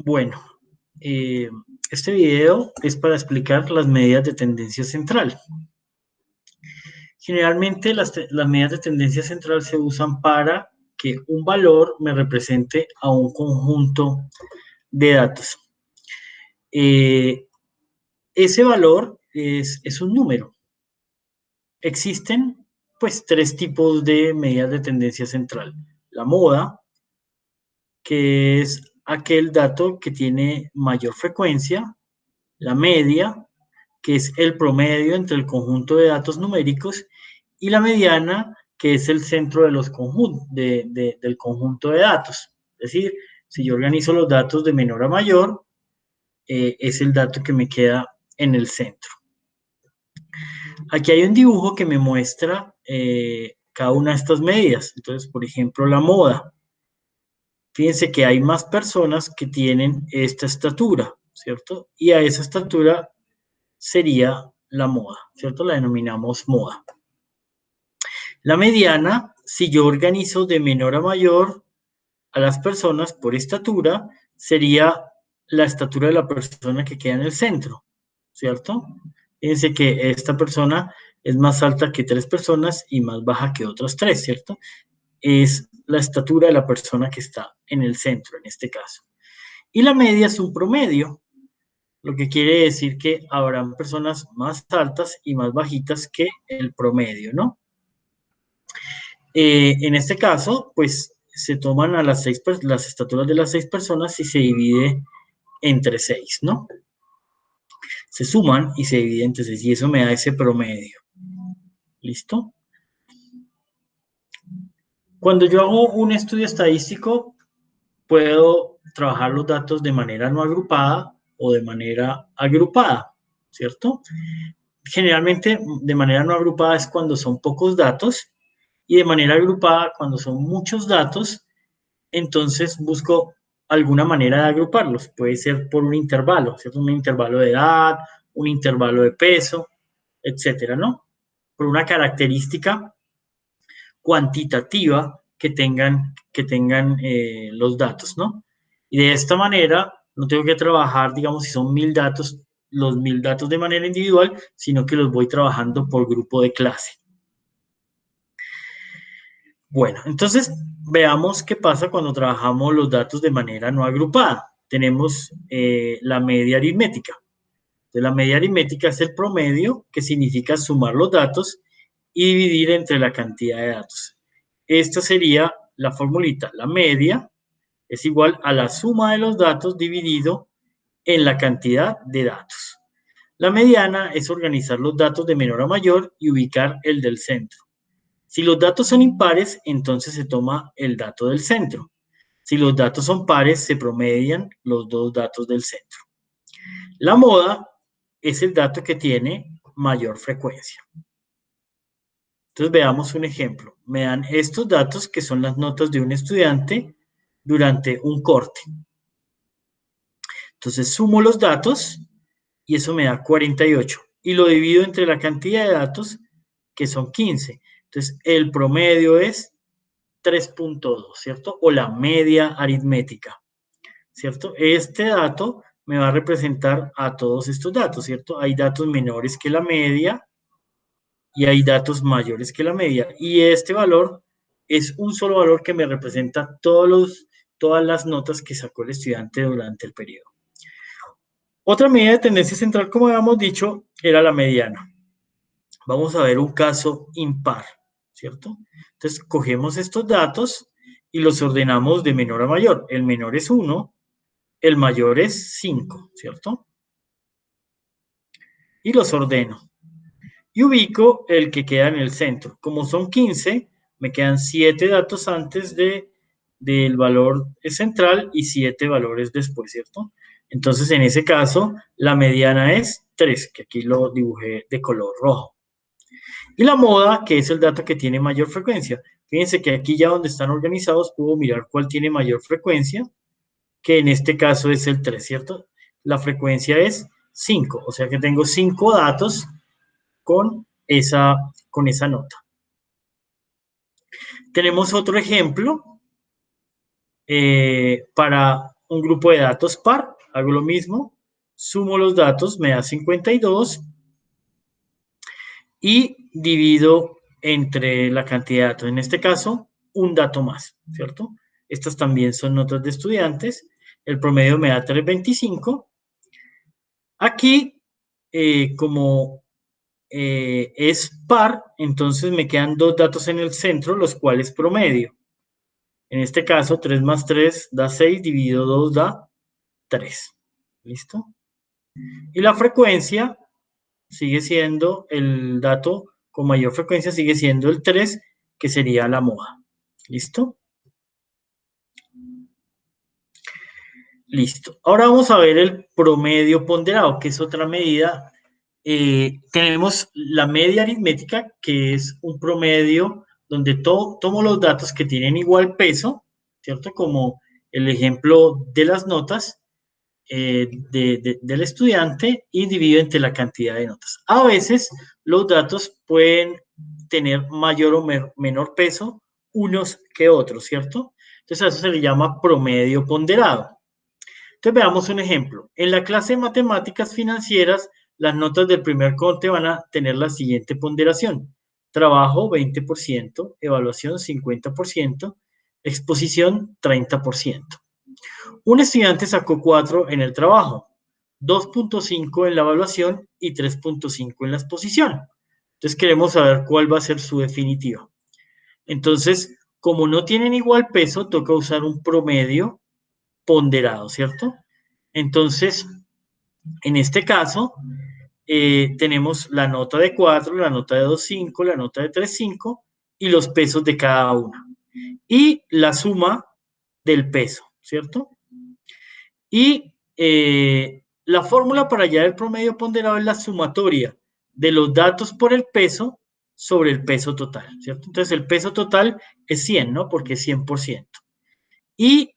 Bueno, eh, este video es para explicar las medidas de tendencia central. Generalmente las medidas de tendencia central se usan para que un valor me represente a un conjunto de datos. Ese valor es un número. Existen pues tres tipos de medidas de tendencia central. La moda, que es aquel dato que tiene mayor frecuencia. La media, que es el promedio entre el conjunto de datos numéricos, y la mediana, que es el centro de los del conjunto de datos. Es decir, si yo organizo los datos de menor a mayor, es el dato que me queda en el centro. Aquí hay un dibujo que me muestra cada una de estas medidas. Entonces, por ejemplo, la moda. Fíjense que hay más personas que tienen esta estatura, ¿cierto? Y a esa estatura sería la moda, ¿cierto? La denominamos moda. La mediana, si yo organizo de menor a mayor a las personas por estatura, sería la estatura de la persona que queda en el centro, ¿cierto? Fíjense que esta persona es más alta que tres personas y más baja que otras tres, ¿cierto? Es la estatura de la persona que está en el centro, en este caso. Y la media es un promedio, lo que quiere decir que habrán personas más altas y más bajitas que el promedio, ¿no? En este caso, pues se toman a las estaturas de las 6 personas y se divide entre 6, ¿no? Se suman y se divide entre 6 y eso me da ese promedio. ¿Listo? Cuando yo hago un estudio estadístico, puedo trabajar los datos de manera no agrupada o de manera agrupada, ¿cierto? Generalmente de manera no agrupada es cuando son pocos datos y de manera agrupada cuando son muchos datos, entonces busco alguna manera de agruparlos. Puede ser por un intervalo, ¿cierto? Un intervalo de edad, un intervalo de peso, etcétera, ¿no? Por una característica cuantitativa que tengan los datos, ¿no? Y de esta manera no tengo que trabajar, digamos, si son 1000 datos, los 1000 datos de manera individual, sino que los voy trabajando por grupo de clase. Bueno, entonces veamos qué pasa cuando trabajamos los datos de manera no agrupada. Tenemos la media aritmética. Entonces, la media aritmética es el promedio, que significa sumar los datos y dividir entre la cantidad de datos. Esta sería la formulita. La media es igual a la suma de los datos dividido en la cantidad de datos. La mediana es organizar los datos de menor a mayor y ubicar el del centro. Si los datos son impares, entonces se toma el dato del centro. Si los datos son pares, se promedian los dos datos del centro. La moda es el dato que tiene mayor frecuencia. Entonces veamos un ejemplo. Me dan estos datos que son las notas de un estudiante durante un corte. Entonces sumo los datos y eso me da 48 y lo divido entre la cantidad de datos que son 15. Entonces el promedio es 3.2, ¿cierto? O la media aritmética, ¿cierto? Este dato me va a representar a todos estos datos, ¿cierto? Hay datos menores que la media y hay datos mayores que la media. Y este valor es un solo valor que me representa todas las notas que sacó el estudiante durante el periodo. Otra medida de tendencia central, como habíamos dicho, era la mediana. Vamos a ver un caso impar, ¿cierto? Entonces, cogemos estos datos y los ordenamos de menor a mayor. El menor es 1, el mayor es 5, ¿cierto? Y los ordeno. Y ubico el que queda en el centro. Como son 15, me quedan 7 datos antes del valor central y 7 valores después, ¿cierto? Entonces, en ese caso, la mediana es 3, que aquí lo dibujé de color rojo. Y la moda, que es el dato que tiene mayor frecuencia. Fíjense que aquí ya donde están organizados puedo mirar cuál tiene mayor frecuencia, que en este caso es el 3, ¿cierto? La frecuencia es 5, o sea que tengo 5 datos con esa nota. Tenemos otro ejemplo para un grupo de datos par, hago lo mismo, sumo los datos, me da 52 y divido entre la cantidad de datos. En este caso, un dato más, ¿cierto? Estas también son notas de estudiantes. El promedio me da 3.25. Aquí, como es par, entonces me quedan dos datos en el centro, los cuales promedio. En este caso, 3 más 3 da 6, dividido 2 da 3. ¿Listo? Y la frecuencia sigue siendo el dato con mayor frecuencia, sigue siendo el 3, que sería la moda. ¿Listo? Listo. Ahora vamos a ver el promedio ponderado, que es otra medida. Tenemos la media aritmética, que es un promedio donde tomo los datos que tienen igual peso, ¿cierto? Como el ejemplo de las notas del estudiante y divido entre la cantidad de notas. A veces los datos pueden tener mayor o menor peso unos que otros, ¿cierto? Entonces a eso se le llama promedio ponderado. Entonces veamos un ejemplo. En la clase de matemáticas financieras, las notas del primer corte van a tener la siguiente ponderación. Trabajo 20%, evaluación 50%, exposición 30%. Un estudiante sacó 4 en el trabajo, 2.5 en la evaluación y 3.5 en la exposición. Entonces queremos saber cuál va a ser su definitiva. Entonces, como no tienen igual peso, toca usar un promedio ponderado, ¿cierto? Entonces, en este caso, tenemos la nota de 4, la nota de 2.5, la nota de 3.5 y los pesos de cada una. Y la suma del peso, ¿cierto? Y la fórmula para hallar el promedio ponderado es la sumatoria de los datos por el peso sobre el peso total, ¿cierto? Entonces, el peso total es 100, ¿no? Porque es 100%. Y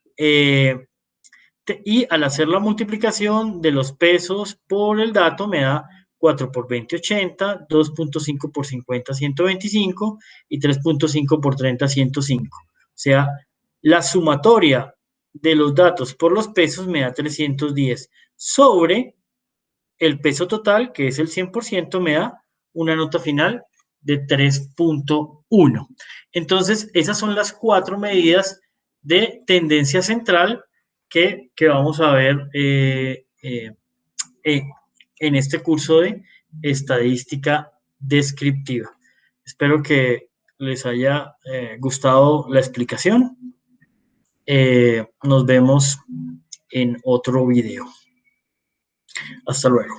al hacer la multiplicación de los pesos por el dato me da 4 por 20, 80, 2.5 por 50, 125 y 3.5 por 30, 105. O sea, la sumatoria de los datos por los pesos me da 310 sobre el peso total, que es el 100%, me da una nota final de 3.1. Entonces, esas son las 4 medidas de tendencia central que vamos a ver en este curso de estadística descriptiva. Espero que les haya gustado la explicación. Nos vemos en otro video. Hasta luego.